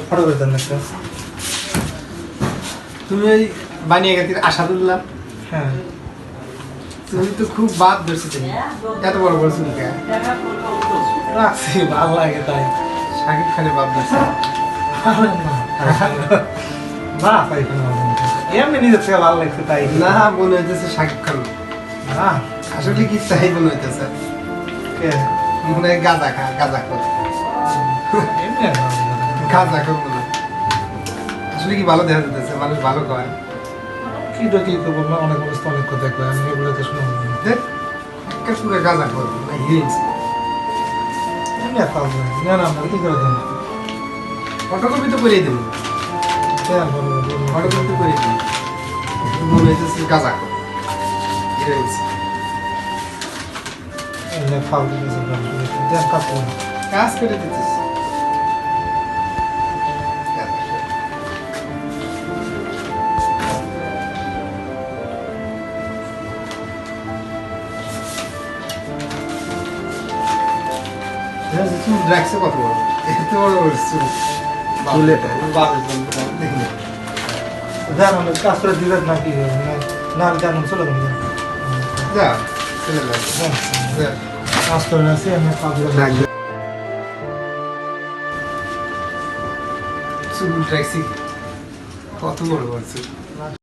Photo করে দেন একটা। তুমি ওই বানিয়ে গেছিস আসাদুল্লাহ? হ্যাঁ, তুমি তো খুব বাদ ধরছি তুমি, এত বড় বড় চুল কে? রাখছি ভালো লাগে তাই। শাকিব খানের বাদ ধরছে। না তাই এমনি নিজের থেকে ভালো লাগছে তাই। না মনে হইতেছে শাকিব খান, না আসলে কি তাই মনে হইতেছে। কে মনে হয় গাঁজা খা, গাঁজা খোর, এমনি আর ভালো লাগে না। গাঁজা খোর মনে হয়। আসলে কি ভালো দেখা যেতেছে, মানুষ ভালো কয়। কি তো কি করবো না, অনেক মানুষ তো অনেক কথা কয়, আমি এগুলো তো শুনবো না। দেখ একটা পুরো গাঁজা খোর না হিরিয়েছে। এমনি আর পাবো না, না না আমরা কি করে দেন ফটোকপি তো করিয়ে দেবো, ফটোকপি তো করিয়ে দেবো। মনে হইতেছে গাঁজা খোর, হিরিয়েছে। এমনি ফালতু কিছু দেন কাপড় কাজ করে দিতেছে। চুল রাখছে কত বড়, এত বড় বড় চুল। চুলে বাপরে দেখি দেন আমাদের কাজ করে দিবেন নাকি না কেমন চলে যাবেন যা চলে যা। কাজ করে আছি আমি পাবো চুল রাখছি কত বড় বড় চুল।